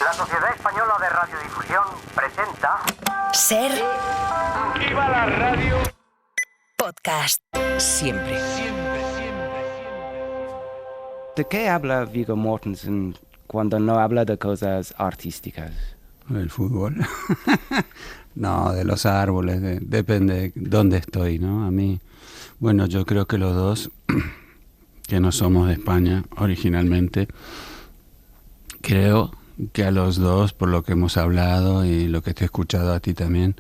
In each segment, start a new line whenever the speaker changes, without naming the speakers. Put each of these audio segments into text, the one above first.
La Sociedad Española de Radiodifusión presenta...
Ser...
¡Viva la radio!
Podcast. Siempre.
¿De qué habla Viggo Mortensen cuando no habla de cosas artísticas?
¿Del fútbol? No, de los árboles, depende de dónde estoy, ¿no? A mí, bueno, yo creo que los dos, que no somos de España originalmente, creo que a los dos, por lo que hemos hablado y lo que te he escuchado a ti también,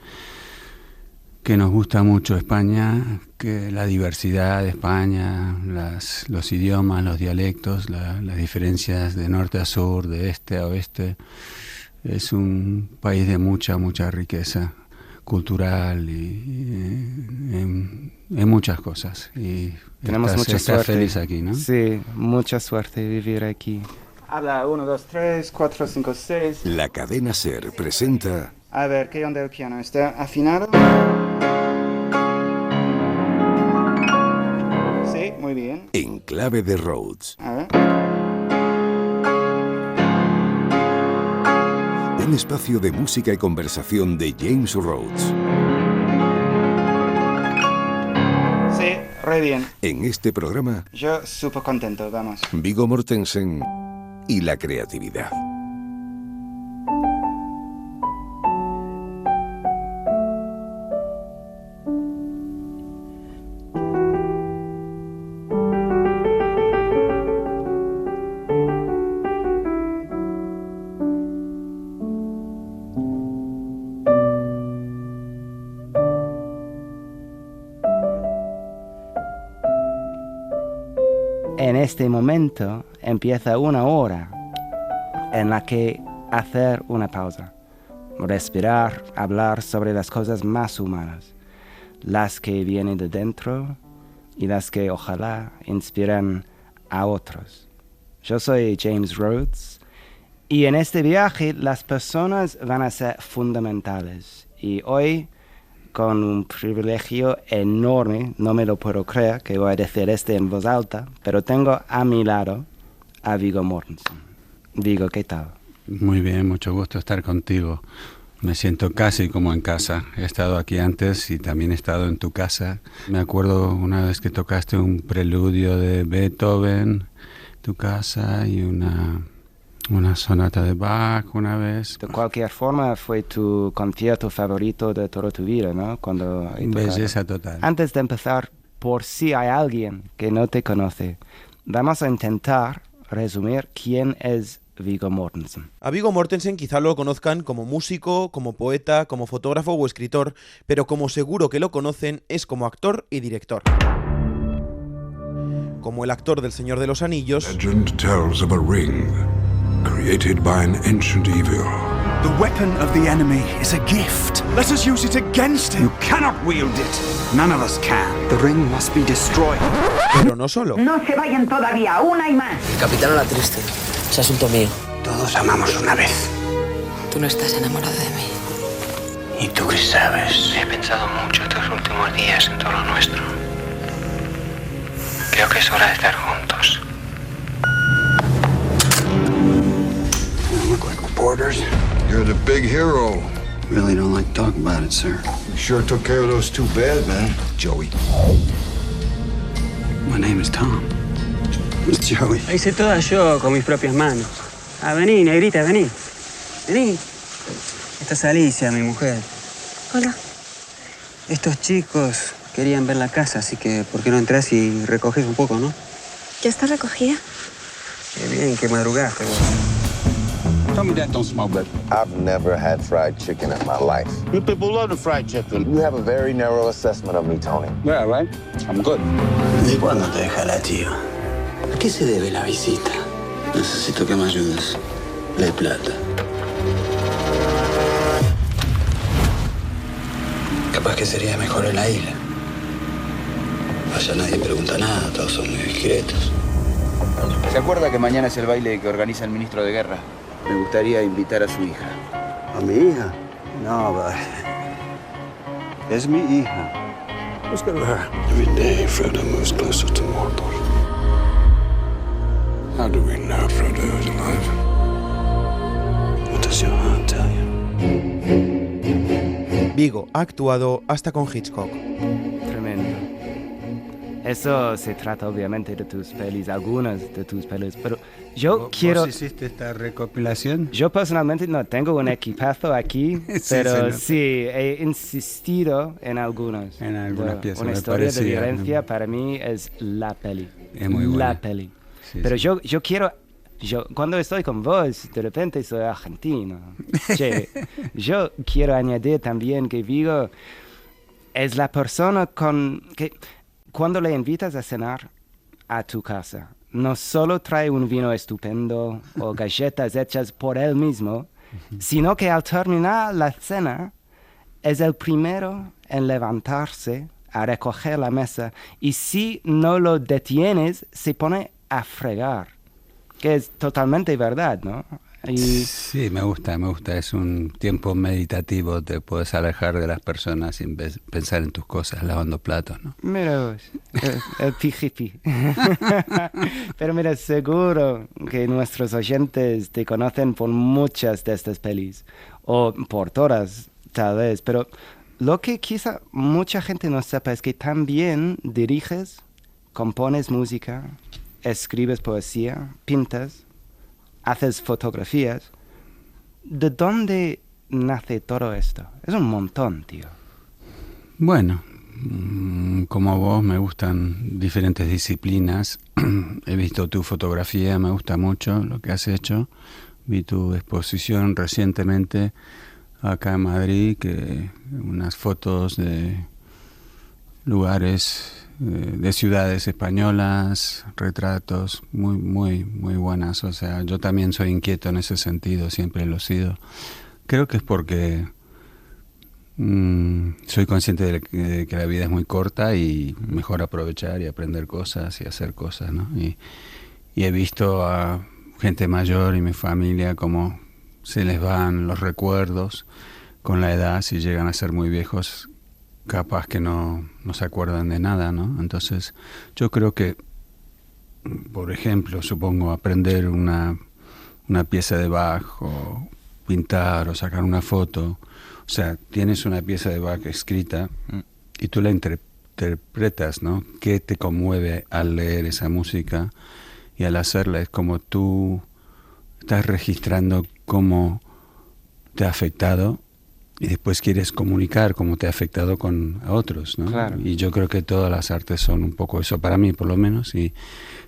que nos gusta mucho España, que la diversidad de España, los idiomas, los dialectos, las diferencias de norte a sur, de este a oeste, es un país de mucha riqueza cultural y en muchas cosas. Y
tenemos mucha suerte.
Feliz aquí, ¿no?
Sí, mucha suerte vivir aquí. Habla 1, 2, 3, 4, 5, 6.
La cadena SER presenta...
A ver, ¿qué onda el piano? ¿Está afinado? Sí, muy bien.
En clave de Rhodes.
A ver.
Un espacio de música y conversación de James Rhodes.
Sí, re bien.
En este programa,
Yo súper contento, vamos.
Viggo Mortensen y la creatividad.
En este momento empieza una hora en la que hacer una pausa, respirar, hablar sobre las cosas más humanas, las que vienen de dentro y las que ojalá inspiren a otros. Yo soy James Rhodes y en este viaje las personas van a ser fundamentales y hoy, con un privilegio enorme, no me lo puedo creer que voy a decir en voz alta, pero tengo a mi lado a Viggo Mortensen. Viggo, ¿qué tal?
Muy bien, mucho gusto estar contigo. Me siento casi como en casa. He estado aquí antes y también he estado en tu casa. Me acuerdo una vez que tocaste un preludio de Beethoven en tu casa y una sonata de Bach una vez.
De cualquier forma, fue tu concierto favorito de toda tu vida, ¿no?
Belleza total.
Antes de empezar, por si hay alguien que no te conoce, vamos a intentar resumir quién es Viggo Mortensen.
A Viggo Mortensen quizá lo conozcan como músico, como poeta, como fotógrafo o escritor, pero como seguro que lo conocen es como actor y director. Como el actor del Señor de los Anillos.
Legend tells of a ring created by an ancient evil.
The weapon of the enemy is a gift. Let us use it against him. You cannot wield it. None of us can. The ring must be destroyed.
Pero no solo.
No se vayan todavía, una y más.
Capitán a la triste. Es asunto mío.
Todos amamos una vez.
Tú no estás enamorado de mí.
¿Y tú qué sabes?
He pensado mucho estos últimos días en todo lo nuestro. Creo que es hora de estar juntos.
Look like reporters.
You're the big hero.
Really don't like to talk about it, sir.
You sure took care of those two bad men, Joey.
My name is Tom. Who's Joey?
La hice toda yo con mis propias manos. Ah, vení, negrita, vení. Vení. Esta es Alicia, mi mujer.
Hola.
Estos chicos querían ver la casa, así que ¿por qué no entras y recoges un poco, no?
¿Ya está recogida?
Qué bien, que madrugaste, vos.
Tell me that don't smell good.
I've never had fried chicken in my life.
You people love the fried chicken.
You have a very narrow assessment of me, Tony.
Yeah, right? I'm good.
¿De cuándo te deja la tía? ¿A qué se debe la visita? Necesito que me ayudes. De plata. Capaz que sería mejor en la isla. Allá nadie pregunta nada, todos son muy discretos.
¿Se acuerda que mañana es el baile que organiza el ministro de Guerra? Me gustaría invitar a su hija.
¿A mi hija? No, but... Es mi hija. Let's go to her. Every day, Frodo moves closer to Mordor.
How do we know Frodo is alive?
Vigo ha actuado hasta con Hitchcock.
Tremendo. Eso se trata obviamente de tus pelis, algunas de tus pelis, pero yo quiero...
¿Vos hiciste esta recopilación?
Yo personalmente no tengo un equipazo aquí, pero sí, he insistido en algunas.
En algunas piezas.
Una historia de violencia para mí es la peli.
Es muy buena.
La peli. Sí, pero sí. Yo quiero... cuando estoy con vos, de repente soy argentino. Che, yo quiero añadir también que Vigo es la persona con que cuando le invitas a cenar a tu casa, no solo trae un vino estupendo o galletas hechas por él mismo, sino que al terminar la cena es el primero en levantarse a recoger la mesa y si no lo detienes se pone a fregar. Que es totalmente verdad, ¿no?
Sí, me gusta. Es un tiempo meditativo, te puedes alejar de las personas sin pensar en tus cosas, lavando platos, ¿no?
Mira vos, el pijipi. Pero mira, seguro que nuestros oyentes te conocen por muchas de estas pelis, o por todas, tal vez, pero lo que quizá mucha gente no sepa es que también diriges, compones música, escribes poesía, pintas, haces fotografías. ¿De dónde nace todo esto? Es un montón, tío.
Bueno, como vos me gustan diferentes disciplinas. He visto tu fotografía, me gusta mucho lo que has hecho. Vi tu exposición recientemente acá en Madrid, que unas fotos de lugares, de ciudades españolas, retratos muy buenas. O sea, yo también soy inquieto en ese sentido, siempre lo he sido. Creo que es porque soy consciente de que la vida es muy corta y mejor aprovechar y aprender cosas y hacer cosas, ¿no? Y he visto a gente mayor y mi familia cómo se les van los recuerdos con la edad, si llegan a ser muy viejos, capaz que no se acuerdan de nada, ¿no? Entonces, yo creo que, por ejemplo, supongo aprender una pieza de Bach o pintar o sacar una foto. O sea, tienes una pieza de Bach escrita y tú la interpretas, ¿no? ¿Qué te conmueve al leer esa música? Y al hacerla es como tú estás registrando cómo te ha afectado y después quieres comunicar cómo te ha afectado a otros, ¿no?
Claro.
Y yo creo que todas las artes son un poco eso, para mí por lo menos, y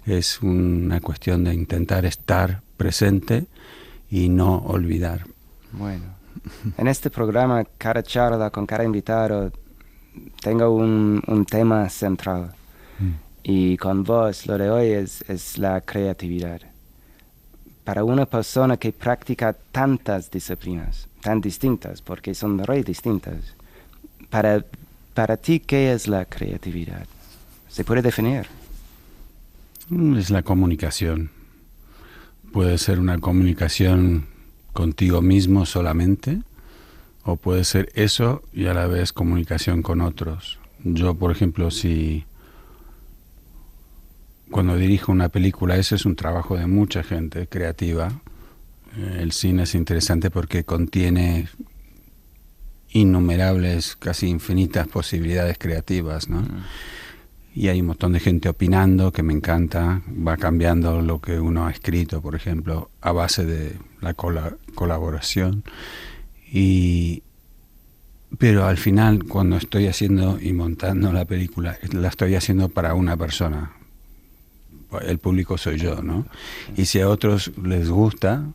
es una cuestión de intentar estar presente y no olvidar.
Bueno, en este programa, cada charla con cada invitado, tengo un tema central. Y con vos, lo de hoy es la creatividad. Para una persona que practica tantas disciplinas, tan distintas, porque son re distintas, para ti, ¿qué es la creatividad? ¿Se puede definir?
Es la comunicación. Puede ser una comunicación contigo mismo solamente, o puede ser eso y a la vez comunicación con otros. Yo, por ejemplo, cuando dirijo una película, eso es un trabajo de mucha gente creativa. El cine es interesante porque contiene innumerables, casi infinitas posibilidades creativas, ¿no? Y hay un montón de gente opinando, que me encanta, va cambiando lo que uno ha escrito, por ejemplo, a base de la colaboración. Pero al final, cuando estoy haciendo y montando la película, la estoy haciendo para una persona. El público soy yo, ¿no? Y si a otros les gusta,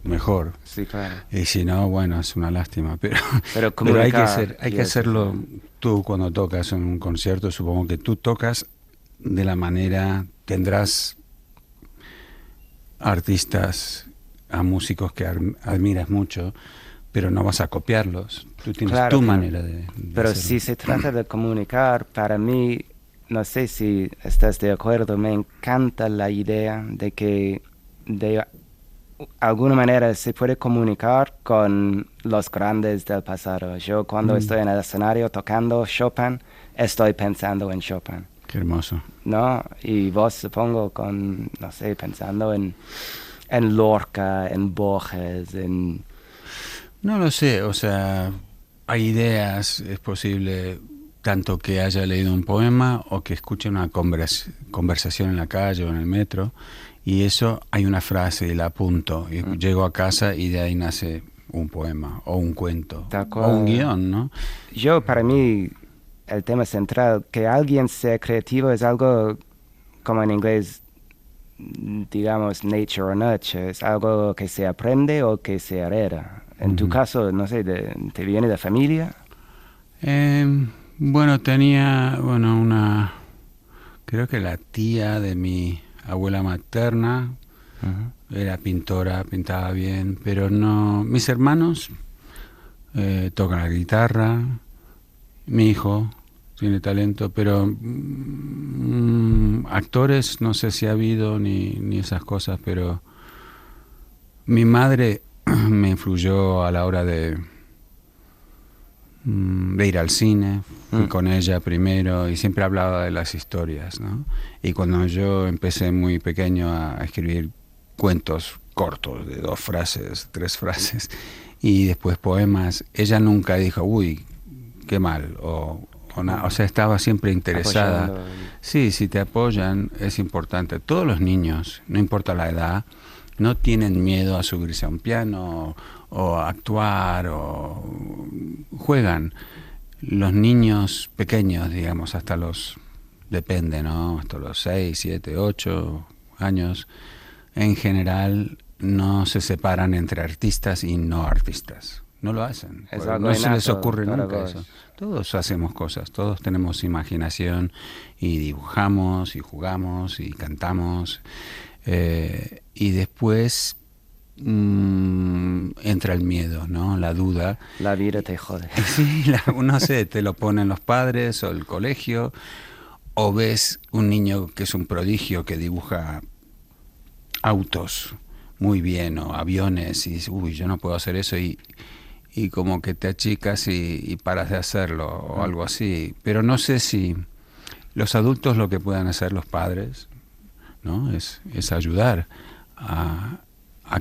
mejor.
Sí, claro.
Y si no, bueno, es una lástima. Pero hay que hacerlo. Tú cuando tocas en un concierto, supongo que tú tocas de la manera, tendrás artistas, a músicos que admiras mucho, pero no vas a copiarlos. Tú tienes tu manera de
pero
hacerlo.
Si se trata de comunicar, para mí, no sé si estás de acuerdo, me encanta la idea de que de alguna manera se puede comunicar con los grandes del pasado. Yo cuando estoy en el escenario tocando Chopin, estoy pensando en Chopin.
Qué hermoso.
¿No? Y vos, supongo, no sé, pensando en Lorca, en Borges, en...
No lo sé, o sea, hay ideas, es posible tanto que haya leído un poema o que escuche una conversación en la calle o en el metro, y eso hay una frase y la apunto, y llego a casa y de ahí nace un poema o un cuento o un guión, ¿no?
Para mí, el tema central, que alguien sea creativo es algo, como en inglés, digamos, nature or nurture, es algo que se aprende o que se hereda. En tu caso, no sé, ¿te viene de familia?
Bueno, creo que la tía de mi abuela materna era pintora, pintaba bien, pero no, mis hermanos tocan la guitarra, mi hijo tiene talento, pero actores no sé si ha habido ni esas cosas, pero mi madre me influyó a la hora de ir al cine. Fui con ella primero y siempre hablaba de las historias, ¿no? Y cuando yo empecé muy pequeño a escribir cuentos cortos de 2 frases, 3 frases y después poemas, ella nunca dijo, uy, qué mal, o sea, estaba siempre interesada.
Apoyando.
Sí, si te apoyan es importante. Todos los niños, no importa la edad, no tienen miedo a subirse a un piano o a actuar o juegan. Los niños pequeños, digamos, depende, ¿no? Hasta los 6, 7, 8 años, en general no se separan entre artistas y no artistas. No lo hacen. No se les ocurre nunca eso. Todos hacemos cosas, todos tenemos imaginación y dibujamos y jugamos y cantamos. Y después entra el miedo, ¿no? La duda.
La vida te jode.
Sí, no sé, te lo ponen los padres o el colegio, o ves un niño que es un prodigio que dibuja autos muy bien o aviones y dices, uy, yo no puedo hacer eso, y como que te achicas y paras de hacerlo o algo así. Pero no sé si los adultos lo que puedan hacer los padres, ¿no? Es ayudar a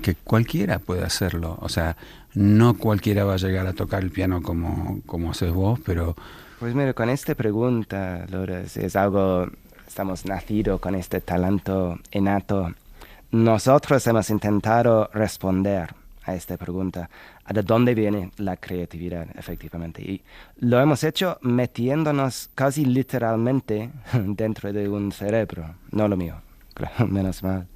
que cualquiera pueda hacerlo. O sea, no cualquiera va a llegar a tocar el piano como haces vos, pero...
Pues mira, con esta pregunta, Lourdes, es algo, estamos nacidos con este talento innato. Nosotros hemos intentado responder a esta pregunta, ¿de dónde viene la creatividad, efectivamente? Y lo hemos hecho metiéndonos casi literalmente dentro de un cerebro, no lo mío, claro, menos mal.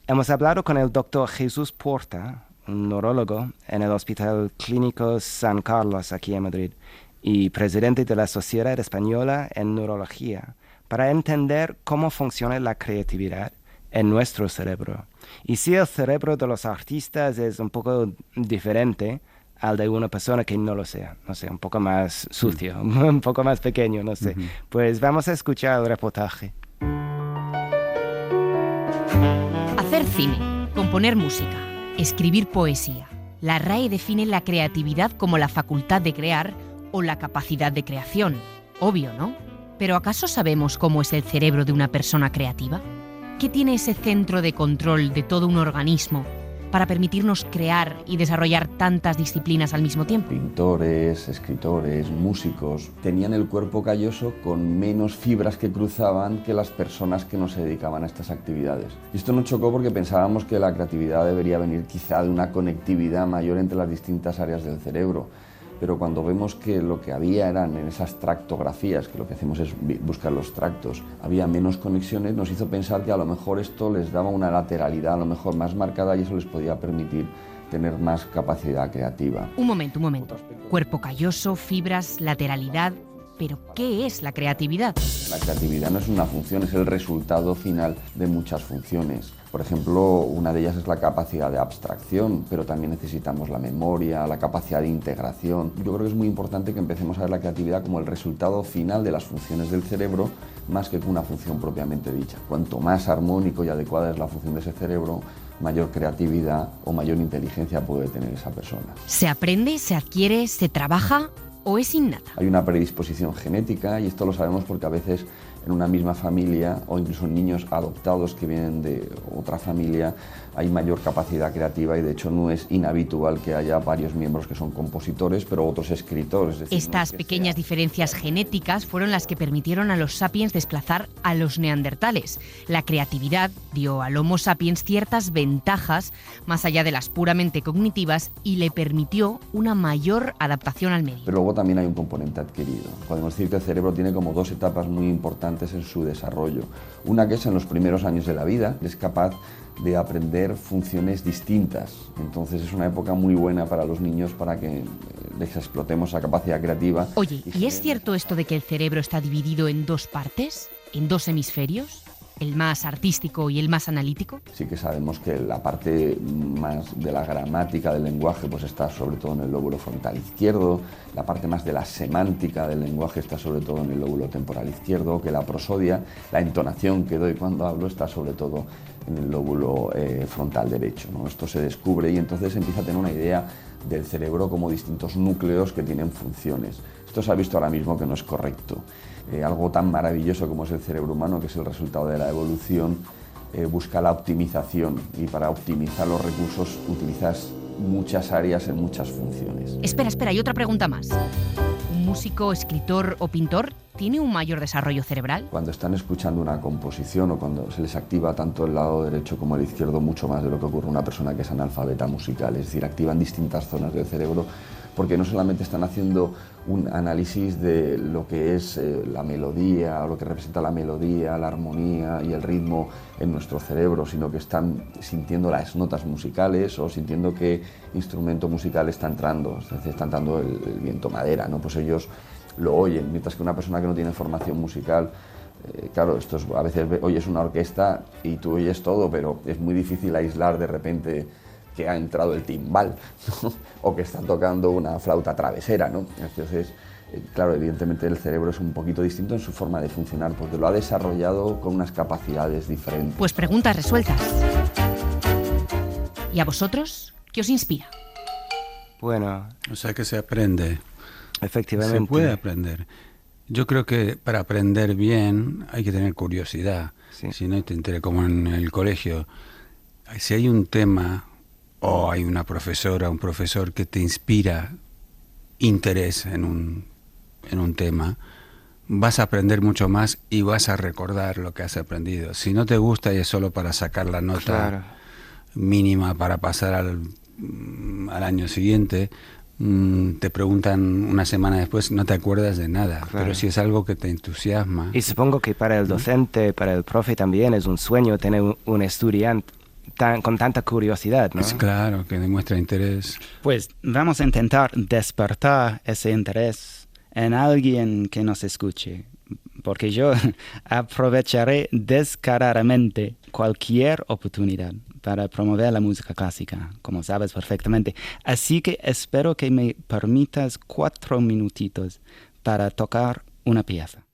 Hemos hablado con el doctor Jesús Porta, un neurólogo en el Hospital Clínico San Carlos, aquí en Madrid, y presidente de la Sociedad Española en Neurología, para entender cómo funciona la creatividad en nuestro cerebro. Y si el cerebro de los artistas es un poco diferente al de una persona que no lo sea, no sé, un poco más sucio, un poco más pequeño, no sé. Pues vamos a escuchar el reportaje.
Hacer cine, componer música, escribir poesía. La RAE define la creatividad como la facultad de crear o la capacidad de creación. Obvio, ¿no? Pero ¿acaso sabemos cómo es el cerebro de una persona creativa? ¿Qué tiene ese centro de control de todo un organismo para permitirnos crear y desarrollar tantas disciplinas al mismo tiempo?
Pintores, escritores, músicos tenían el cuerpo calloso con menos fibras que cruzaban que las personas que no se dedicaban a estas actividades. Y esto nos chocó porque pensábamos que la creatividad debería venir quizá de una conectividad mayor entre las distintas áreas del cerebro. Pero cuando vemos que lo que había eran en esas tractografías, que lo que hacemos es buscar los tractos, había menos conexiones, nos hizo pensar que a lo mejor esto les daba una lateralidad a lo mejor más marcada y eso les podía permitir tener más capacidad creativa.
Un momento. Cuerpo calloso, fibras, lateralidad... ¿Pero qué es la creatividad?
La creatividad no es una función, es el resultado final de muchas funciones. Por ejemplo, una de ellas es la capacidad de abstracción, pero también necesitamos la memoria, la capacidad de integración. Yo creo que es muy importante que empecemos a ver la creatividad como el resultado final de las funciones del cerebro, más que una función propiamente dicha. Cuanto más armónico y adecuada es la función de ese cerebro, mayor creatividad o mayor inteligencia puede tener esa persona.
¿Se aprende, se adquiere, se trabaja o es innata?
Hay una predisposición genética y esto lo sabemos porque a veces en una misma familia o incluso en niños adoptados que vienen de otra familia hay mayor capacidad creativa y de hecho no es inhabitual que haya varios miembros que son compositores pero otros escritores. Es decir,
Estas pequeñas diferencias genéticas fueron las que permitieron a los sapiens desplazar a los neandertales. La creatividad dio al Homo sapiens ciertas ventajas más allá de las puramente cognitivas y le permitió una mayor adaptación al medio.
Pero luego también hay un componente adquirido. Podemos decir que el cerebro tiene como dos etapas muy importantes en su desarrollo. Una que es en los primeros años de la vida, es capaz de aprender funciones distintas. Entonces es una época muy buena para los niños para que les explotemos esa capacidad creativa.
Oye, ¿y es cierto esto de que el cerebro está dividido en dos partes? ¿En dos hemisferios? ¿El más artístico y el más analítico?
Sí que sabemos que la parte más de la gramática del lenguaje pues está sobre todo en el lóbulo frontal izquierdo, la parte más de la semántica del lenguaje está sobre todo en el lóbulo temporal izquierdo, que la prosodia, la entonación que doy cuando hablo está sobre todo en el lóbulo frontal derecho, ¿no? Esto se descubre y entonces empieza a tener una idea del cerebro como distintos núcleos que tienen funciones. Esto se ha visto ahora mismo que no es correcto. Algo tan maravilloso como es el cerebro humano, que es el resultado de la evolución, busca la optimización y para optimizar los recursos utilizas muchas áreas en muchas funciones.
Espera, y otra pregunta más. ¿Un músico, escritor o pintor tiene un mayor desarrollo cerebral?
Cuando están escuchando una composición o cuando se les activa tanto el lado derecho como el izquierdo, mucho más de lo que ocurre a una persona que es analfabeta musical, es decir, activan distintas zonas del cerebro porque no solamente están haciendo un análisis de lo que es la melodía o lo que representa la melodía, la armonía y el ritmo en nuestro cerebro, sino que están sintiendo las notas musicales o sintiendo qué instrumento musical está entrando, es decir, está entrando el viento madera, ¿no? Pues ellos lo oyen, mientras que una persona que no tiene formación musical, claro, esto es, a veces oyes una orquesta y tú oyes todo, pero es muy difícil aislar de repente que ha entrado el timbal, ¿no? O que están tocando una flauta travesera, ¿no? Entonces, claro, evidentemente el cerebro es un poquito distinto en su forma de funcionar, porque lo ha desarrollado con unas capacidades diferentes.
Pues preguntas resueltas. ¿Y a vosotros? ¿Qué os inspira?
Bueno,
o sea que se aprende.
Efectivamente.
Se puede aprender. Yo creo que para aprender bien hay que tener curiosidad. Sí. Si no te enteré, como en el colegio, si hay un tema o hay una profesora, un profesor que te inspira interés en un tema, vas a aprender mucho más y vas a recordar lo que has aprendido. Si no te gusta y es solo para sacar la nota mínima para pasar al año siguiente, te preguntan una semana después, no te acuerdas de nada. Claro. Pero si es algo que te entusiasma.
Y supongo que para el docente, para el profe también es un sueño tener un estudiante con tanta curiosidad, ¿no?
Es claro, que demuestra interés.
Pues vamos a intentar despertar ese interés en alguien que nos escuche, porque yo aprovecharé descaradamente cualquier oportunidad para promover la música clásica, como sabes perfectamente. Así que espero que me permitas 4 minutitos para tocar una pieza.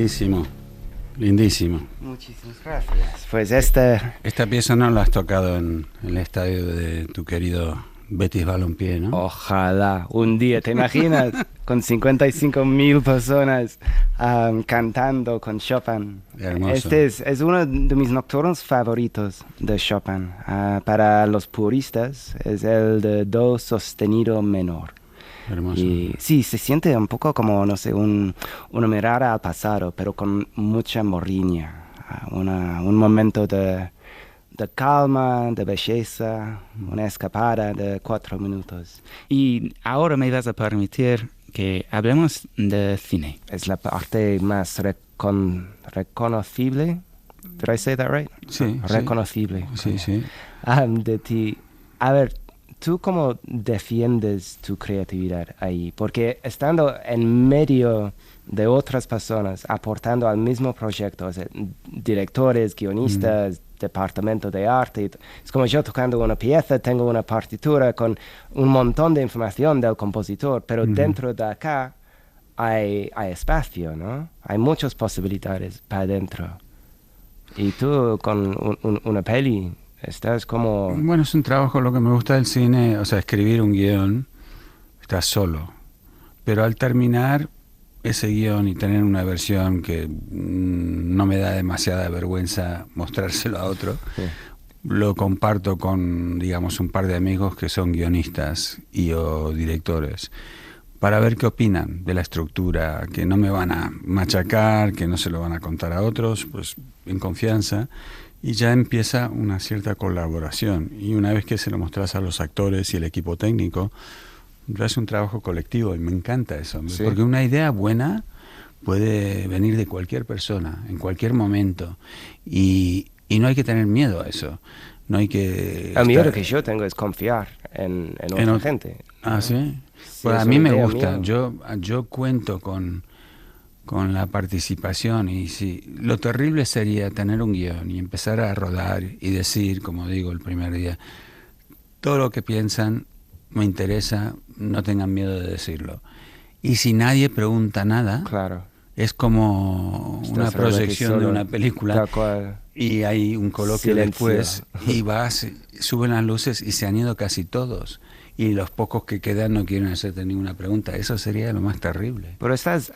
Lindísimo, lindísimo.
Muchísimas gracias. Pues esta
pieza no la has tocado en el estadio de tu querido Betis Balompié, ¿no?
Ojalá, un día, ¿te imaginas? Con 55,000 personas cantando con Chopin.
Hermoso.
Este es uno de mis nocturnos favoritos de Chopin. Para los puristas es el de Do sostenido menor.
Hermoso.
Y sí, se siente un poco como, no sé, una mirada al pasado, pero con mucha morriña. Un momento de calma, de belleza, una escapada de 4 minutos.
Y ahora me vas a permitir que hablemos de cine.
Es la parte más reconocible. Did I say that right?
Sí.
Reconocible.
Sí, sí.
De ti. A ver, ¿tú cómo defiendes tu creatividad ahí? Porque estando en medio de otras personas aportando al mismo proyecto, o sea, directores, guionistas, departamento de arte, es como yo tocando una pieza, tengo una partitura con un montón de información del compositor, pero dentro de acá hay espacio, ¿no? Hay muchas posibilidades para adentro. Y tú con una peli estás como...
Bueno, es un trabajo, lo que me gusta del cine, o sea, escribir un guión, estás solo, pero al terminar ese guión y tener una versión que no me da demasiada vergüenza mostrárselo a otro, sí, lo comparto con, digamos, un par de amigos que son guionistas o directores, para ver qué opinan de la estructura, que no me van a machacar, que no se lo van a contar a otros, pues en confianza, y ya empieza una cierta colaboración. Y una vez que se lo mostras a los actores y el equipo técnico, es un trabajo colectivo y me encanta eso, sí, porque una idea buena puede venir de cualquier persona, en cualquier momento, y no hay que tener miedo a eso. No hay que...
El miedo que yo tengo es confiar en otra gente.
Ah, ¿sí?
Sí,
pues a mí me gusta. Yo cuento con la participación, y sí, lo terrible sería tener un guión y empezar a rodar y decir, como digo el primer día, todo lo que piensan me interesa, no tengan miedo de decirlo. Y si nadie pregunta nada,
claro,
es como una proyección de una película y hay un coloquio después y suben las luces y se han ido casi todos. Y los pocos que quedan no quieren hacerte ninguna pregunta. Eso sería lo más terrible.
¿Pero estás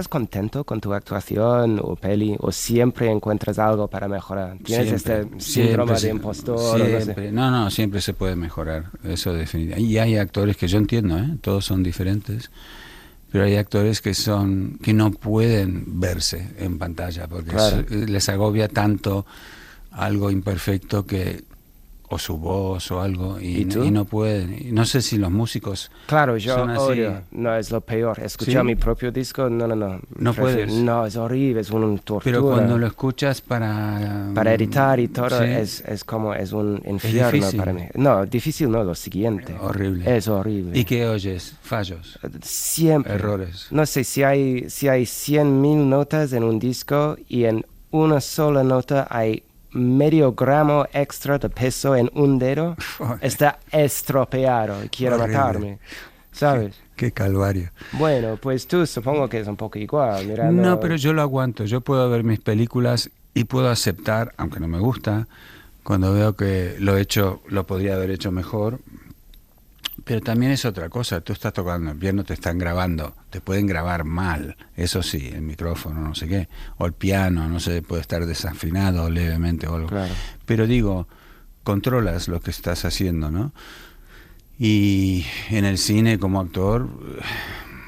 contento con tu actuación o peli? ¿O siempre encuentras algo para mejorar? ¿Tienes
Siempre,
este síndrome de impostor?
Siempre. No, siempre se puede mejorar. Eso definitivamente. Y hay actores que yo entiendo, todos son diferentes. Pero hay actores que no pueden verse en pantalla porque les agobia tanto algo imperfecto que... o su voz o algo y no pueden. No sé si los músicos son así.
Odio. No, es lo peor. Escuchar mi propio disco, no
puedes.
No, es horrible, es una tortura.
Pero cuando lo escuchas para
editar y todo, es como es un infierno para mí. No, difícil no, lo siguiente.
Horrible.
Es horrible.
¿Y qué oyes? Fallos.
Siempre.
Errores.
No sé si hay 100,000 notas en un disco y en una sola nota hay medio gramo extra de peso en un dedo, está estropeado y quiere matarme, ¿sabes?
Qué calvario.
Bueno, pues tú supongo que es un poco igual. Mirando...
No, pero yo lo aguanto. Yo puedo ver mis películas y puedo aceptar, aunque no me gusta, cuando veo que lo podría haber hecho mejor. Pero también es otra cosa, tú estás tocando el piano, te están grabando, te pueden grabar mal, eso sí, el micrófono, no sé qué, o el piano, no sé, puede estar desafinado levemente o algo.
Claro.
Pero digo, controlas lo que estás haciendo, ¿no? Y en el cine como actor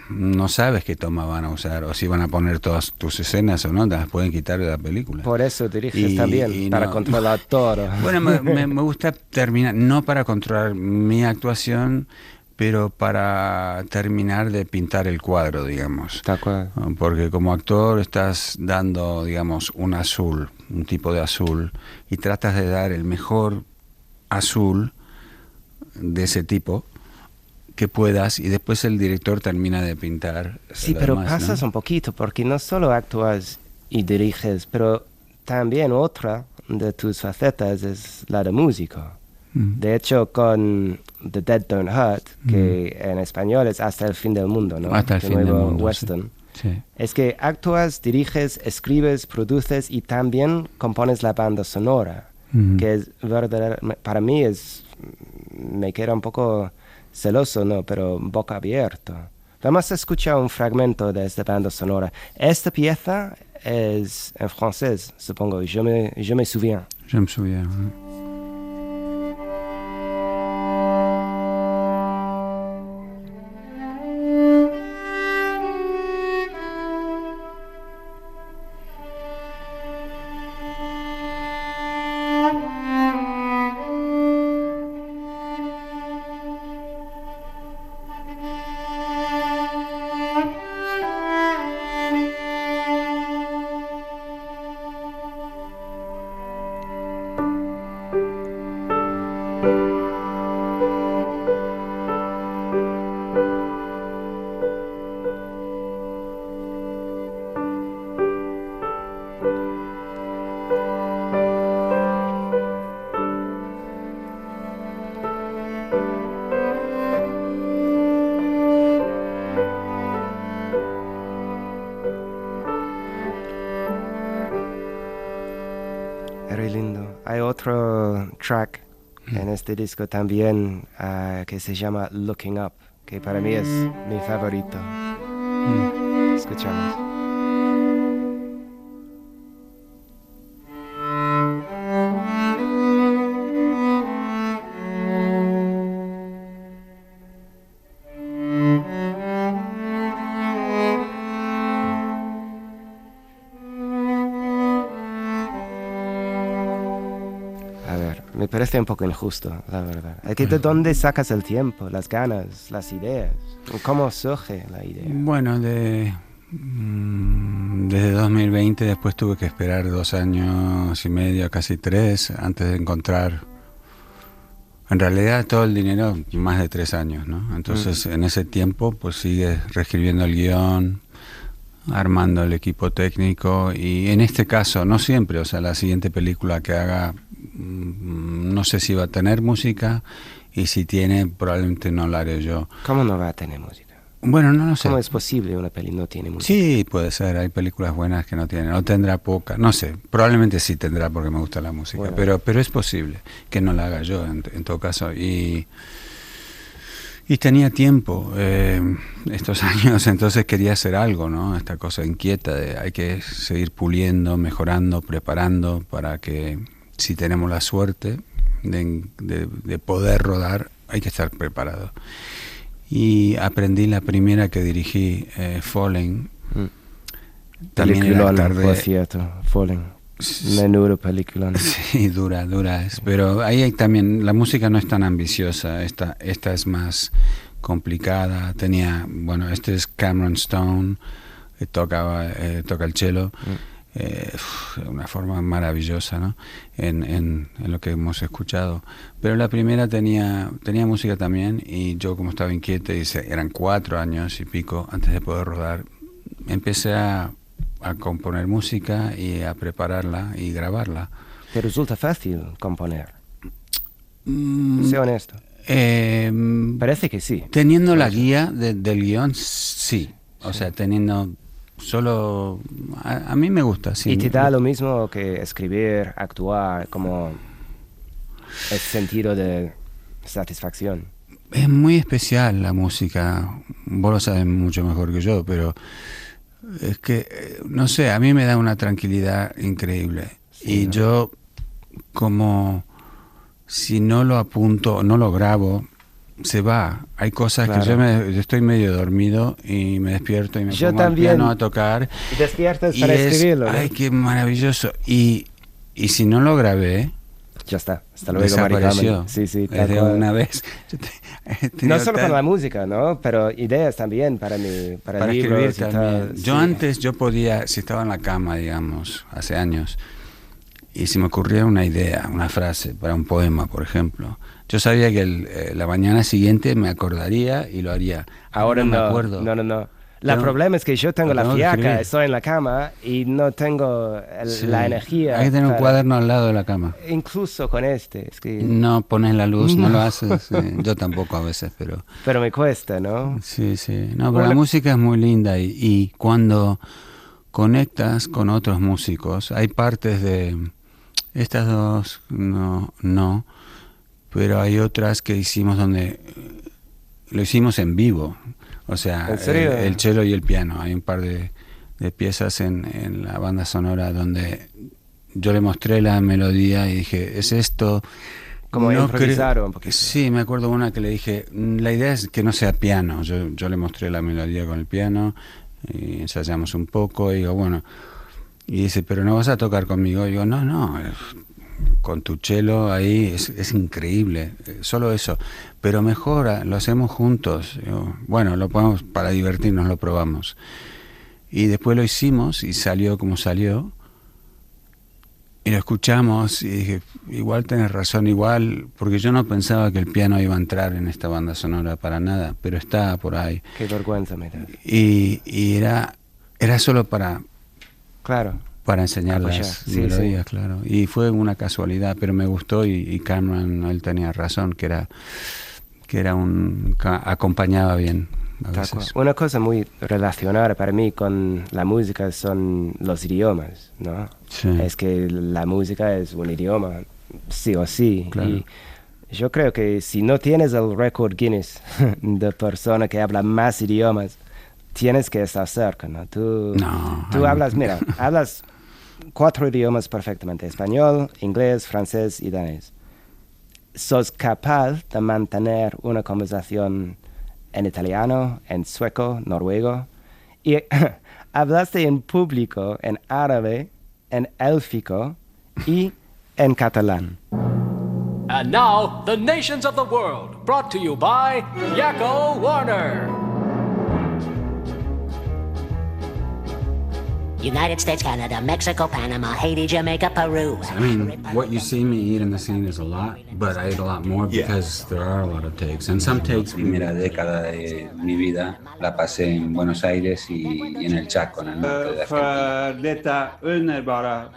no sabes qué toma van a usar, o si van a poner todas tus escenas o no, te las pueden quitar de la película.
Por eso diriges también, para controlar todo.
Bueno, me gusta terminar, no para controlar mi actuación, pero para terminar de pintar el cuadro, digamos.
De acuerdo.
Porque como actor estás dando, digamos, un azul, un tipo de azul, y tratas de dar el mejor azul de ese tipo que puedas, y después el director termina de pintar.
Sí, pero
demás,
pasas un poquito, porque no solo actúas y diriges, pero también otra de tus facetas es la de músico. De hecho, con The Dead Don't Hurt, que en español es Hasta el fin del mundo, ¿no?
Hasta el fin del mundo,
western.
Sí.
Es que actúas, diriges, escribes, produces y también compones la banda sonora, que es para mí me queda un poco celoso, ¿no? Pero boca abierta. Vamos a escuchar un fragmento de esta banda sonora. Esta pieza es en francés, supongo. Je me souviens.
Je me souviens.
Muy lindo. Hay otro track en este disco también que se llama Looking Up, que para mí es mi favorito. Escuchamos. Me parece un poco injusto, la verdad. ¿De dónde sacas el tiempo, las ganas, las ideas? ¿Cómo surge la idea?
Bueno, desde 2020 después tuve que esperar 2 años y medio, casi 3, antes de encontrar, en realidad todo el dinero, más de 3 años, ¿no? Entonces en ese tiempo pues sigues reescribiendo el guión, armando el equipo técnico y en este caso, no siempre, o sea, la siguiente película que haga, no sé si va a tener música y si tiene, probablemente no la haré yo.
¿Cómo no va a tener música?
Bueno, no lo sé.
¿Cómo es posible una peli no tiene música?
Sí, puede ser, hay películas buenas que no tienen, o tendrá poca, no sé, probablemente sí tendrá porque me gusta la música, bueno. pero es posible que no la haga yo en todo caso. Y tenía tiempo estos años, entonces quería hacer algo, ¿no? Esta cosa inquieta de hay que seguir puliendo, mejorando, preparando para que si tenemos la suerte de poder rodar, hay que estar preparado. Y aprendí la primera que dirigí, Falling.
También era tarde. Por cierto, Falling. Menudo película.
Sí, dura es. Pero ahí hay también, la música no es tan ambiciosa, esta es más complicada. Bueno, este es Cameron Stone, toca el cello. Una forma maravillosa, ¿no? en lo que hemos escuchado, pero la primera tenía música también y yo, como estaba inquieto y eran 4 años y pico antes de poder rodar, empecé a componer música y a prepararla y grabarla.
¿Te resulta fácil componer? Sé honesto. Parece que sí.
Teniendo la guía del guión, sí. O sea, teniendo solo... A mí me gusta, sí.
¿Y te da lo mismo que escribir, actuar, como el sentido de satisfacción?
Es muy especial la música. Vos lo sabes mucho mejor que yo, pero es que, no sé, a mí me da una tranquilidad increíble. Sí, y ¿no? Yo, como si no lo apunto, no lo grabo, se va. Hay cosas que yo estoy medio dormido y me despierto y me pongo al piano a tocar.
Y despiertas para escribirlo, ¿no?
Ay, qué maravilloso. Y si no lo grabé,
ya está. Hasta luego,
desapareció.
Sí,
de una vez.
No solo con la música, ¿no? Pero ideas también para libros
escribir también. Yo antes, podía, si estaba en la cama, digamos, hace años, y si me ocurría una idea, una frase para un poema, por ejemplo, yo sabía que la mañana siguiente me acordaría y lo haría.
Ahora no
me acuerdo.
No. El problema es que yo tengo la fiaca, estoy en la cama y no tengo la energía.
Hay que tener un cuaderno al lado de la cama.
Incluso con este. Es que...
No pones la luz, no lo haces. Yo tampoco a veces, pero...
Pero me cuesta, ¿no?
Sí. No, pero la música es muy linda y cuando conectas con otros músicos, hay partes de... Estas dos no, pero hay otras que hicimos donde... Lo hicimos en vivo. O sea, el cello y el piano. Hay un par de piezas en la banda sonora donde yo le mostré la melodía y dije, ¿es esto?
Como improvisaron un poquito.
Sí, me acuerdo una que le dije, la idea es que no sea piano. Yo le mostré la melodía con el piano y ensayamos un poco y digo, bueno, y dice, ¿pero no vas a tocar conmigo? Y digo, no, con tu cello ahí es increíble, solo eso, pero mejor lo hacemos juntos. Bueno, lo podemos, para divertirnos lo probamos, y después lo hicimos y salió como salió y lo escuchamos y dije, igual tenés razón, igual, porque yo no pensaba que el piano iba a entrar en esta banda sonora para nada, pero está por ahí.
Qué vergüenza me da.
Y era solo para enseñar las melodías, claro. Y fue una casualidad, pero me gustó y Cameron, él tenía razón, que acompañaba bien a veces.
Una cosa muy relacionada para mí con la música son los idiomas, ¿no?
Sí.
Es que la música es un idioma, sí o sí.
Claro.
Y yo creo que si no tienes el récord Guinness de persona que habla más idiomas, tienes que estar cerca, ¿no? Tú hablas 4 idiomas perfectamente: español, inglés, francés y danés. ¿Sos capaz de mantener una conversación en italiano, en sueco, noruego? Y hablaste en público en árabe, en élfico y en catalán.
And now, the nations of the world, brought to you by Yakko Warner.
United States, Canada, Mexico, Panama, Haiti, Jamaica, Peru.
I mean, what you see me eat in the scene is a lot, but I eat a lot more because there are a lot of takes. And some takes...
La primera década de mi vida la pasé en Buenos Aires y en el Chaco, en el norte de Argentina.
För detta underbara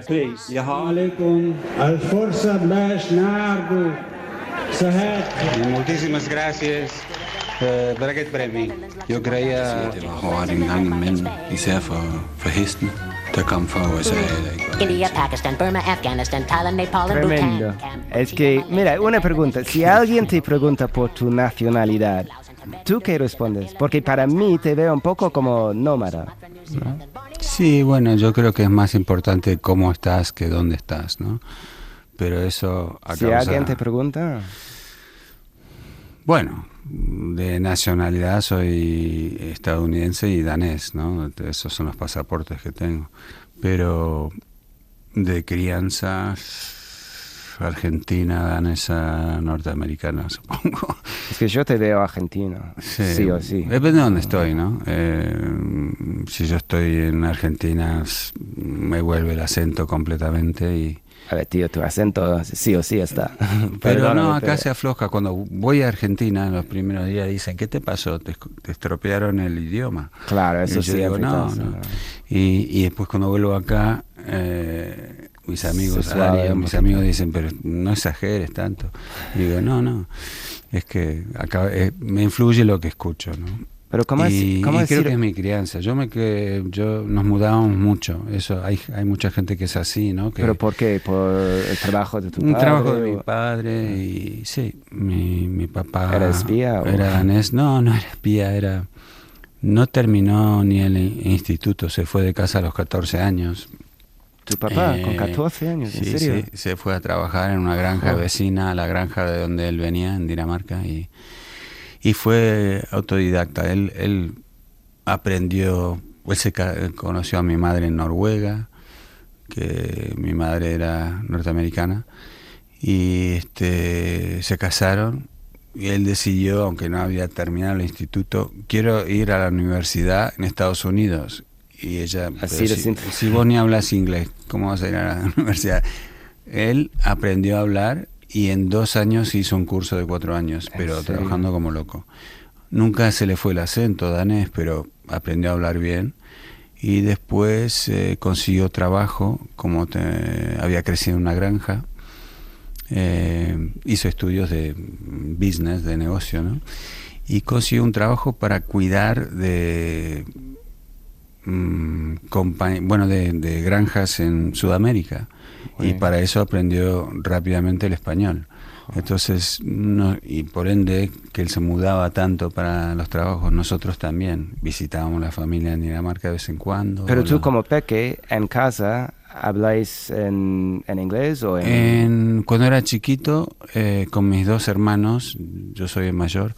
pris. Jaha, alaikum. Al-Forza Blash Nardo. Muchísimas gracias. Voor het premie.
Yo creía det var hårdt en gang imellem, især for hestene, der kom fra USA.
India, Pakistan, Burma, Afghanistan, Thailand, Nepal, and
Tremendo.
Bhutan.
Es que, mira, una pregunta. Si alguien te pregunta por tu nacionalidad, ¿tú qué respondes? Porque para mí te veo un poco como nómada, ¿no?
Sí, bueno, yo creo que es más importante cómo estás que dónde estás, ¿no? Pero eso...
Si alguien te pregunta...
Bueno, de nacionalidad soy estadounidense y danés, ¿no? Esos son los pasaportes que tengo. Pero de crianza argentina, danesa, norteamericana, supongo.
Es que yo te veo argentino, sí o sí.
Depende de dónde estoy, ¿no? Si yo estoy en Argentina, me vuelve el acento completamente y...
A ver, tío, tu acento sí o sí está.
Pero no, acá se afloja. Cuando voy a Argentina, en los primeros días dicen, ¿qué te pasó? Te estropearon el idioma.
Claro, eso
y yo digo, no. Y después cuando vuelvo acá, mis amigos dicen, pero no exageres tanto. Y digo, no, es que acá me influye lo que escucho, ¿no?
Pero ¿cómo
creo que es mi crianza. Nos mudábamos mucho. Eso hay mucha gente que es así, ¿no?
¿Pero por qué? ¿Por el trabajo de tu padre?
Un trabajo de mi padre y sí, mi papá...
¿Era espía?
Era danés. No era espía, no terminó ni el instituto, se fue de casa a los 14 años.
¿Tu papá con 14 años? ¿En serio?
Sí, se fue a trabajar en una granja vecina a la granja de donde él venía, en Dinamarca, y fue autodidacta. Él aprendió, conoció a mi madre en Noruega, que mi madre era norteamericana, y se casaron, y él decidió, aunque no había terminado el instituto, quiero ir a la universidad en Estados Unidos. Y ella, si vos ni hablas inglés, ¿cómo vas a ir a la universidad? Él aprendió a hablar y en 2 años hizo un curso de 4 años, pero trabajando como loco. Nunca se le fue el acento danés, pero aprendió a hablar bien. Y después consiguió trabajo, había crecido en una granja, hizo estudios de business, de negocio, ¿no? Y consiguió un trabajo para cuidar de de granjas en Sudamérica. Y para eso aprendió rápidamente el español. Entonces, y por ende, que él se mudaba tanto para los trabajos, nosotros también visitábamos la familia en Dinamarca de vez en cuando.
Pero tú como peque, en casa, ¿habláis en inglés o
Cuando era chiquito, con mis 2 hermanos, yo soy el mayor,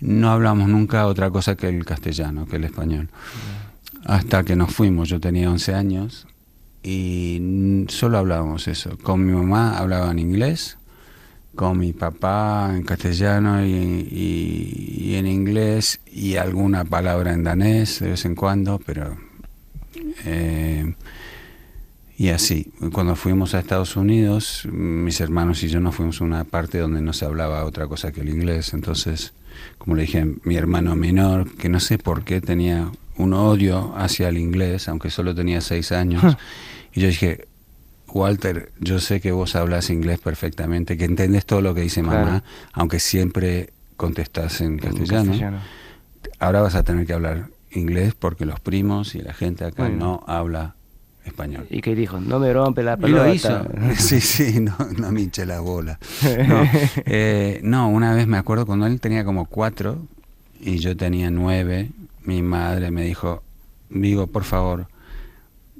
no hablamos nunca otra cosa que el castellano, que el español. Hasta que nos fuimos, yo tenía 11 años y solo hablábamos eso. Con mi mamá hablaba en inglés, con mi papá en castellano y en inglés, y alguna palabra en danés de vez en cuando, pero y así. Cuando fuimos a Estados Unidos, mis hermanos y yo nos fuimos a una parte donde no se hablaba otra cosa que el inglés. Entonces, como le dije a mi hermano menor, que no sé por qué tenía un odio hacia el inglés, aunque solo tenía 6 años, y yo dije: Walter, yo sé que vos hablas inglés perfectamente, que entendés todo lo que dice mamá, aunque siempre contestás en castellano. Ahora vas a tener que hablar inglés porque los primos y la gente acá no habla español.
¿Y qué dijo? No me rompe la pelota.
Y lo hizo. Sí, no me hinché la bola. No, una vez me acuerdo cuando él tenía como 4 y yo tenía 9, mi madre me dijo: Vigo, por favor,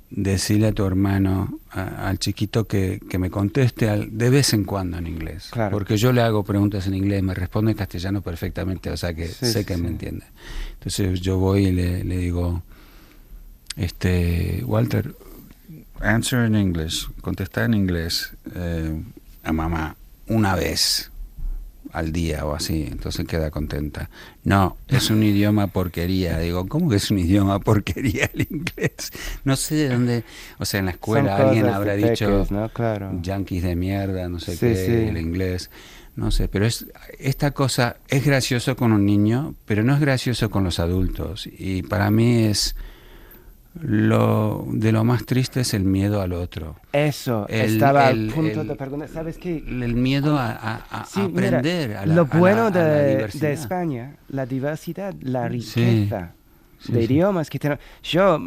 decirle a tu hermano, al chiquito, que me conteste de vez en cuando en inglés. Claro. Porque yo le hago preguntas en inglés, me responde en castellano perfectamente, o sea que sé que me entiende. Entonces yo voy y le digo, Walter, answer in English, contestar en inglés a mamá una vez al día o así, entonces queda contenta. No, es un idioma porquería. Digo, ¿cómo que es un idioma porquería el inglés? No sé de dónde, o sea, en la escuela alguien habrá dicho, ¿no? Claro, yanquis de mierda, no sé qué, el inglés, no sé, pero esta cosa es gracioso con un niño, pero no es gracioso con los adultos, y para mí es lo más triste es el miedo al otro.
Eso, estaba al punto de preguntar, ¿sabes qué?
El miedo a aprender,
mira, lo bueno de España, la diversidad, la riqueza de idiomas que tenemos. Yo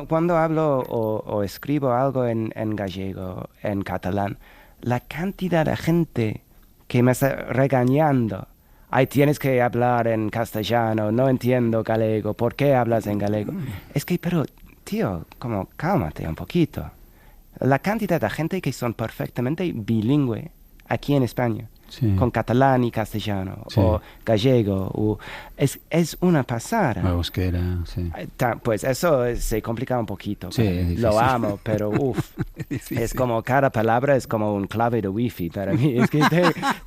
cuando hablo o escribo algo en gallego, en catalán, la cantidad de gente que me está regañando: ay, tienes que hablar en castellano, no entiendo galego, ¿por qué hablas en galego? Es que, pero, tío, como cálmate un poquito. La cantidad de gente que son perfectamente bilingüe aquí en España, con catalán y castellano, o gallego, es una pasada.
O euskera,
pues eso se complica un poquito. Lo amo, pero es como cada palabra es como un clave de wifi para mí. Es que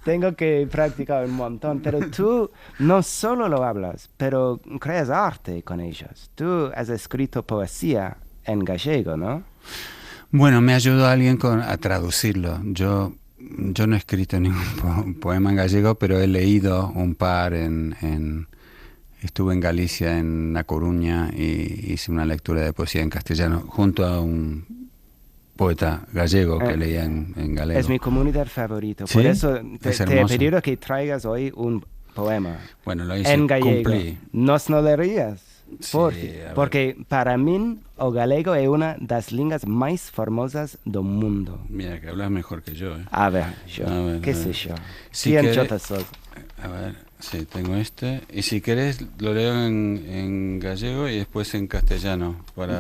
tengo que practicar un montón. Pero tú no solo lo hablas, pero creas arte con ellos. Tú has escrito poesía en gallego, ¿no?
Bueno, me ayudó alguien a traducirlo. Yo no he escrito ningún poema en gallego, pero he leído un par estuve en Galicia, en La Coruña, y hice una lectura de poesía en castellano junto a un poeta gallego que leía en galego.
Es mi comunidad favorito, por eso te he pedido que traigas hoy un poema.
Bueno, lo hice,
en gallego.
Cumplí.
¿Nos lo leerías? Porque para mí o galego es una das lingas más famosas del mundo.
Mira, que hablas mejor que yo.
A ver, qué sé yo.
Si querés, a ver, sí, tengo y si querés lo leo en gallego y después en castellano.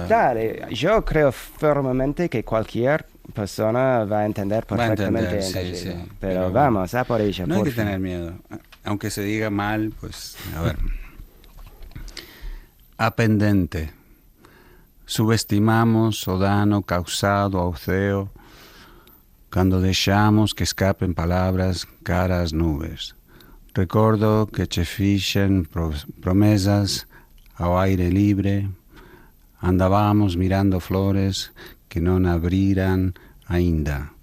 Dale, yo creo firmemente que cualquier persona va a entender perfectamente en gallego. Pero vamos, a por ello.
No hay que tener miedo, aunque se diga mal, pues a ver. Apendente. Subestimamos o dano causado ao ceo cando deixamos que escapen palabras cara ás nubes. Recordo que che fixen promesas ao aire libre, andabamos mirando flores que non abriran aínda.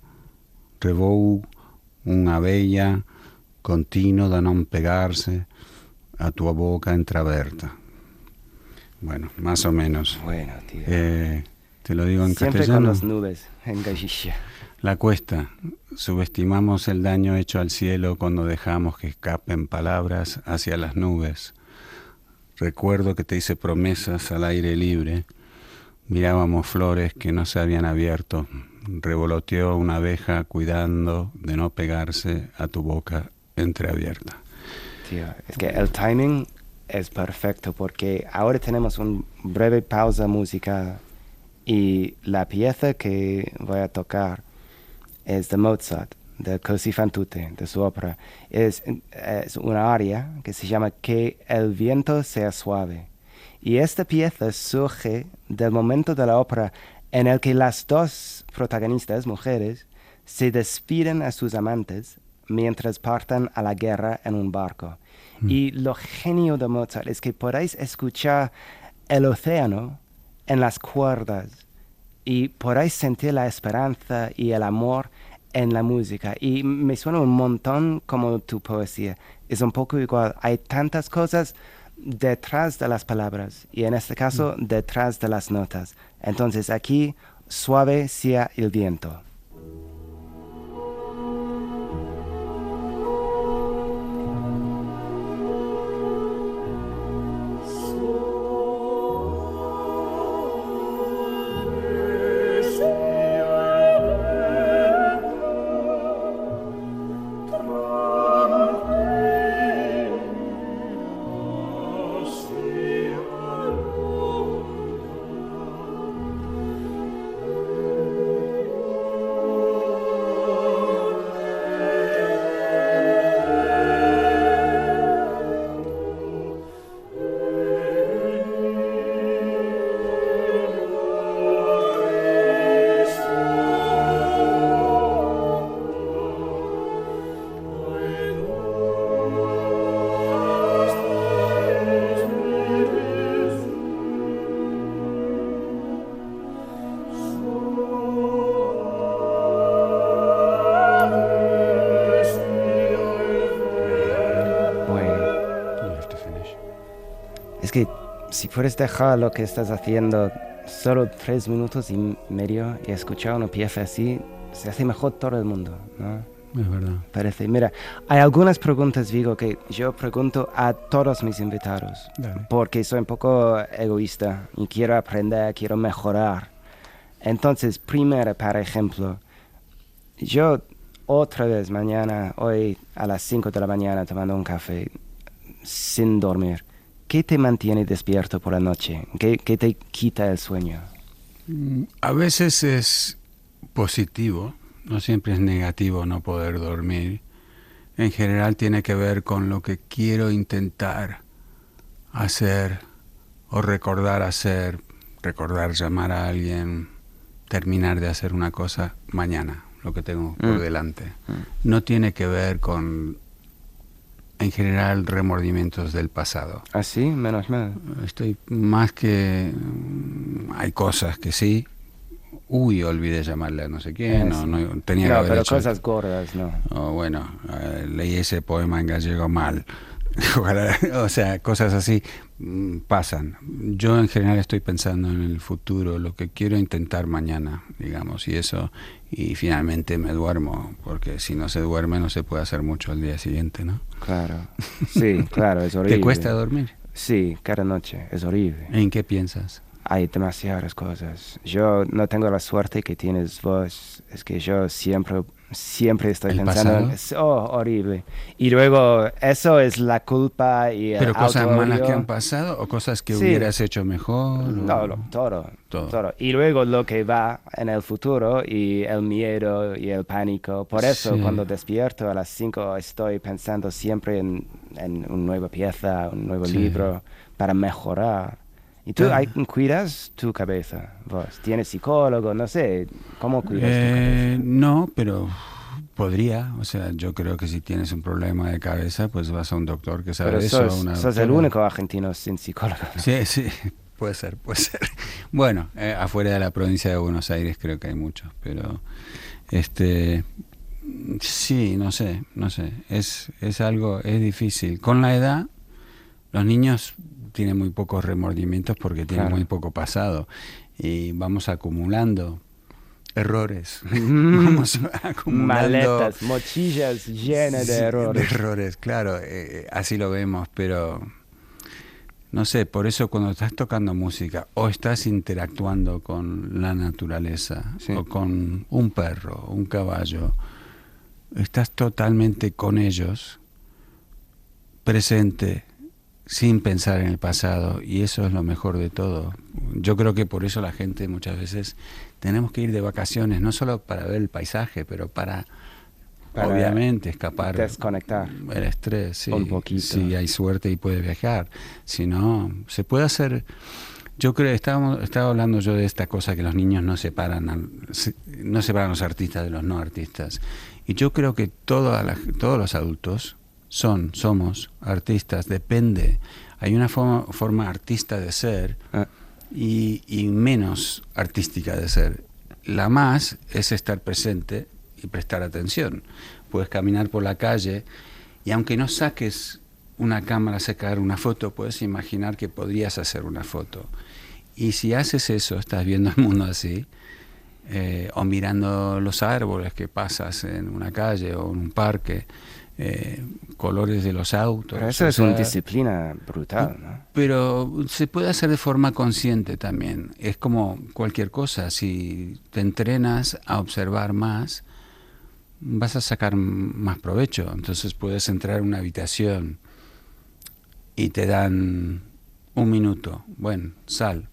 Revou unha abella continuo da non pegarse a tu boca entreabierta. Bueno, más o menos.
Bueno, tío.
Te lo digo en
siempre
castellano.
Con las nubes en Galicia.
La cuesta. Subestimamos el daño hecho al cielo cuando dejamos que escapen palabras hacia las nubes. Recuerdo que te hice promesas al aire libre. Mirábamos flores que no se habían abierto. Revoloteó una abeja cuidando de no pegarse a tu boca entreabierta.
Tío, es que el timing es perfecto porque ahora tenemos una breve pausa musical y la pieza que voy a tocar es de Mozart, de Così fan tutte, de su ópera. Es una aria que se llama Que el viento sea suave. Y esta pieza surge del momento de la ópera en el que las dos protagonistas, mujeres, se despiden a sus amantes mientras partan a la guerra en un barco. Y lo genio de Mozart es que podéis escuchar el océano en las cuerdas y podéis sentir la esperanza y el amor en la música. Y me suena un montón como tu poesía. Es un poco igual. Hay tantas cosas detrás de las palabras y en este caso detrás de las notas. Entonces aquí, suave sea el viento. Es que si puedes dejar lo que estás haciendo solo 3 minutos y medio y escuchar una pieza así, se hace mejor todo el mundo, ¿no?
Es verdad.
Parece. Mira, hay algunas preguntas, Vigo, que yo pregunto a todos mis invitados.
Dale.
Porque soy un poco egoísta y quiero aprender, quiero mejorar. Entonces, primero, por ejemplo, yo otra vez mañana, hoy a las 5 de la mañana, tomando un café sin dormir. ¿Qué te mantiene despierto por la noche? ¿Qué te quita el sueño?
A veces es positivo, no siempre es negativo no poder dormir. En general tiene que ver con lo que quiero intentar hacer o recordar hacer, recordar llamar a alguien, terminar de hacer una cosa mañana, lo que tengo por delante. No tiene que ver con, en general, remordimientos del pasado.
¿Ah, sí? Menos mal.
Estoy más que... Hay cosas que sí. Uy, olvidé llamarle a no sé quién. No tenía que haber
pero
hecho...
cosas gordas, no.
Bueno, leí ese poema en gallego mal. O sea, cosas así pasan. Yo en general estoy pensando en el futuro, lo que quiero intentar mañana, digamos, y eso, y finalmente me duermo, porque si no se duerme no se puede hacer mucho al día siguiente, ¿no?
Claro, sí, claro, es horrible.
¿Te cuesta dormir?
Sí, cada noche, es horrible.
¿En qué piensas?
Hay demasiadas cosas. Yo no tengo la suerte que tienes vos, es que yo siempre estoy pensando en... horrible. Y luego, eso es la culpa y
¿Pero cosas
autoodio.
malas que han pasado o cosas que hubieras hecho mejor?
Todo. Y luego lo que va en el futuro y el miedo y el pánico. Por eso, cuando despierto a las 5 estoy pensando siempre en una nueva pieza, un nuevo libro para mejorar. ¿Y tú cuidas tu cabeza? ¿Vos tienes psicólogo? No sé, ¿cómo cuidas tu cabeza?
No, pero podría. O sea, yo creo que si tienes un problema de cabeza, pues vas a un doctor que sabe eso.
Sos el único argentino sin psicólogo, ¿no?
Sí, puede ser. Bueno, afuera de la provincia de Buenos Aires creo que hay muchos, pero sí, no sé. Es algo, es difícil. Con la edad Los niños tienen muy pocos remordimientos porque tienen
Claro.
muy poco pasado y vamos acumulando errores. Vamos acumulando
Maletas, mochillas llenas de errores.
De errores, claro, así lo vemos, pero no sé, por eso cuando estás tocando música o estás interactuando con la naturaleza o con un perro, un caballo, estás totalmente con ellos, presente, sin pensar en el pasado, y eso es lo mejor de todo. Yo creo que por eso la gente muchas veces tenemos que ir de vacaciones, no solo para ver el paisaje, pero para obviamente escapar,
desconectar
el estrés, sí,
un poquito.
si hay suerte y puedes viajar. Si no, se puede hacer. Yo creo, estaba hablando yo de esta cosa que los niños no separan los artistas de los no artistas, y yo creo que todos los adultos somos artistas, depende. Hay una forma artista de ser y menos artística de ser. La más es estar presente y prestar atención. Puedes caminar por la calle y aunque no saques una cámara a sacar una foto, puedes imaginar que podrías hacer una foto. Y si haces eso, estás viendo el mundo así, o mirando los árboles que pasas en una calle o en un parque, colores de los autos.
Pero eso es una disciplina brutal, ¿no?
Pero se puede hacer de forma consciente también. Es como cualquier cosa. Si te entrenas a observar más, vas a sacar más provecho. Entonces puedes entrar en una habitación y te dan 1 minuto. Bueno, sal.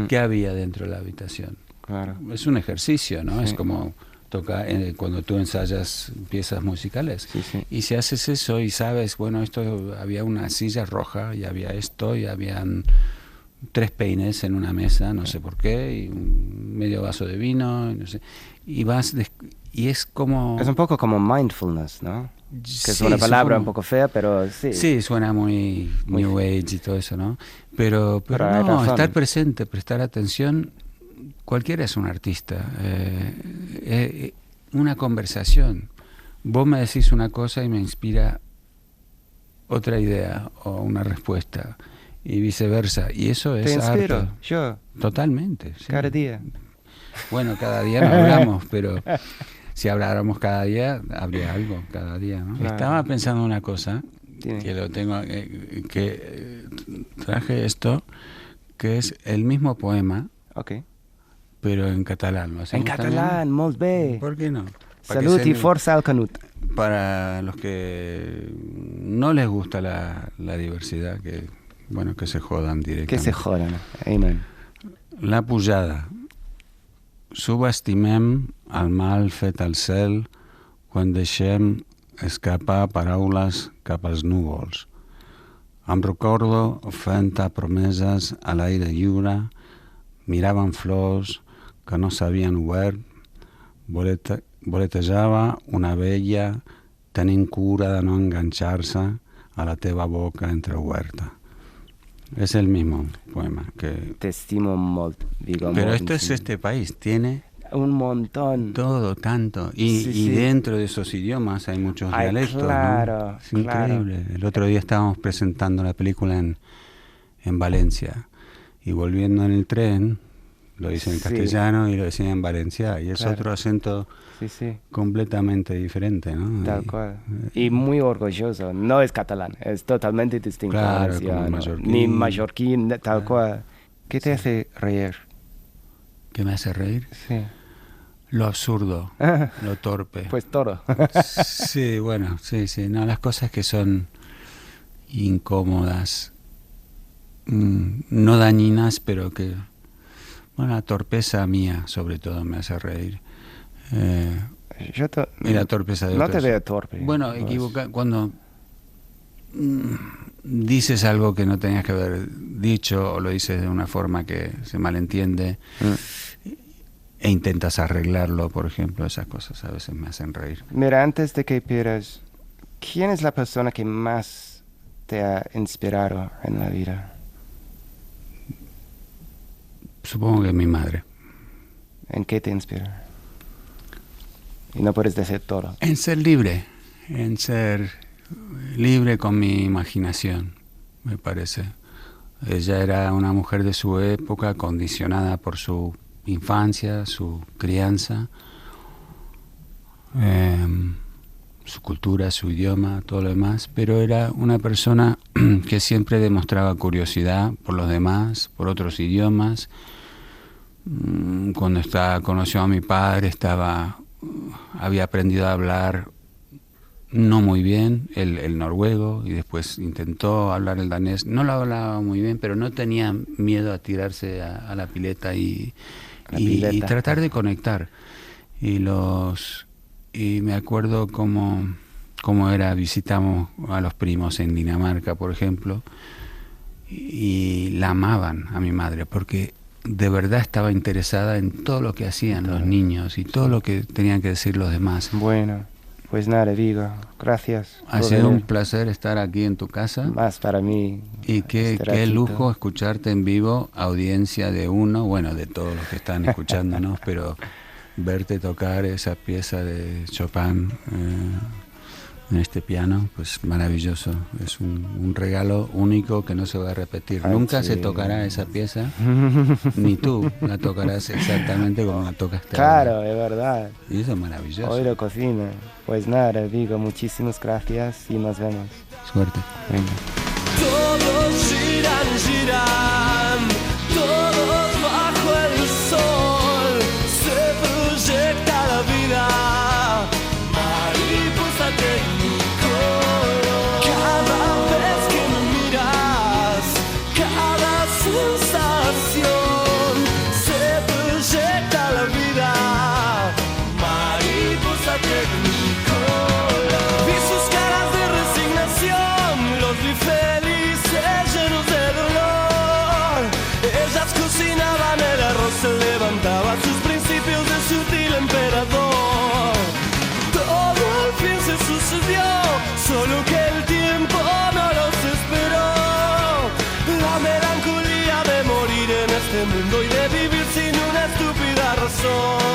¿Qué había dentro de la habitación?
Claro.
Es un ejercicio, ¿no?
Sí.
Es como cuando tú ensayas piezas musicales.
Sí.
Y si haces eso y sabes, bueno, esto había una silla roja y había esto y habían 3 peines en una mesa, no sé por qué, y un medio vaso de vino, y no sé. Y vas y es como...
Es un poco como mindfulness, ¿no? Que es
Sí,
una palabra
supongo.
un poco fea, pero sí.
Sí, suena muy New Age y todo eso, ¿no? Pero
hay
no,
razón.
estar presente, prestar atención, cualquiera es un artista. Una conversación. Vos me decís una cosa y me inspira otra idea o una respuesta y viceversa. Y eso es
Te inspiro,
arte.
yo.
Totalmente. Sí.
Cada día.
Bueno, cada día no hablamos, pero si habláramos cada día, habría algo cada día, ¿no?
Claro.
Estaba pensando una cosa,
Dime.
que lo tengo, traje esto, que es el mismo poema,
Okay.
pero en catalán. ¿Lo
En
hacemos
catalán,
también?
molt bé.
¿Por qué no?
Salut y forza al Canut.
Para los que no les gusta la diversidad, que bueno, que se jodan directamente.
Que se jodan. Amen.
La pujada. Subestimem el mal fet al cel quan deixem escapar paraules cap als núvols. Em recordo fent promeses a l'aire lliure, miraven flors que no s'havien obert, voletejava una abella tenint cura de no enganxar-se a la teva boca entreoberta. Es el mismo poema que...
Te estimo molt, digo.
Pero
molt,
esto es este país, tiene
un montón.
Todo, tanto. Y dentro de esos idiomas hay muchos dialectos.
Claro,
¿no? Es increíble.
Claro.
El otro día estábamos presentando la película en Valencia y volviendo en el tren, lo hice en castellano y lo decía en Valencia y es otro acento completamente diferente, ¿no?
Tal cual. Y muy orgulloso. No es catalán, es totalmente distinto.
Claro,
valenciano,
como mallorquín.
Ni mallorquín, tal cual. ¿Qué te hace reír?
¿Qué me hace reír?
Sí.
Lo absurdo, lo torpe.
Pues todo.
Sí, bueno, sí. No, las cosas que son incómodas, no dañinas, pero que... Bueno, la torpeza mía, sobre todo, me hace reír. Y la torpeza de
no
otros.
te veo torpe.
Bueno, cuando dices algo que no tenías que haber dicho o lo dices de una forma que se malentiende e intentas arreglarlo, por ejemplo, esas cosas a veces me hacen reír.
Mira, antes de que pierdas, ¿quién es la persona que más te ha inspirado en la vida?
Supongo que mi madre.
¿En qué te inspira? Y no puedes decir todo.
En ser libre con mi imaginación. me parece. Ella era una mujer de su época, condicionada por su infancia, su crianza, su cultura, su idioma, todo lo demás, pero era una persona que siempre demostraba curiosidad por los demás, por otros idiomas. Cuando conoció a mi padre, había aprendido a hablar no muy bien el noruego, y después intentó hablar el danés. No lo hablaba muy bien, pero no tenía miedo a tirarse a la pileta y tratar de conectar. Y me acuerdo cómo era, visitamos a los primos en Dinamarca, por ejemplo, y la amaban a mi madre, porque de verdad estaba interesada en todo lo que hacían los niños y todo lo que tenían que decir los demás.
Bueno, pues nada, Vigo, gracias.
Ha sido un placer estar aquí en tu casa.
Más para mí.
Y qué lujo escucharte en vivo, audiencia de uno, bueno, de todos los que están escuchándonos, pero verte tocar esa pieza de Chopin en este piano, pues maravilloso. Es un regalo único que no se va a repetir. Nunca se tocará esa pieza, ni tú la tocarás exactamente como la tocaste.
Claro,
ahora.
Es verdad.
Y eso es maravilloso.
Hoy lo cocina. Pues nada, Vigo, muchísimas gracias y nos vemos.
Suerte.
Venga.
Todos giran, giran, todos bajo el sol, se proyecta la vida, mariposa tecnicolor. Cada vez que me miras, cada sensación, se proyecta la vida, mariposa tecnicolor. Vi sus caras de resignación, los vi felices, llenos de dolor. Ellas cocinaban el arroz, se levantaba sus principios de sutil emperador. Todo al fin se sucedió, solo que el tiempo no los esperó. La melancolía de morir en este mundo y de vivir sin una estúpida razón.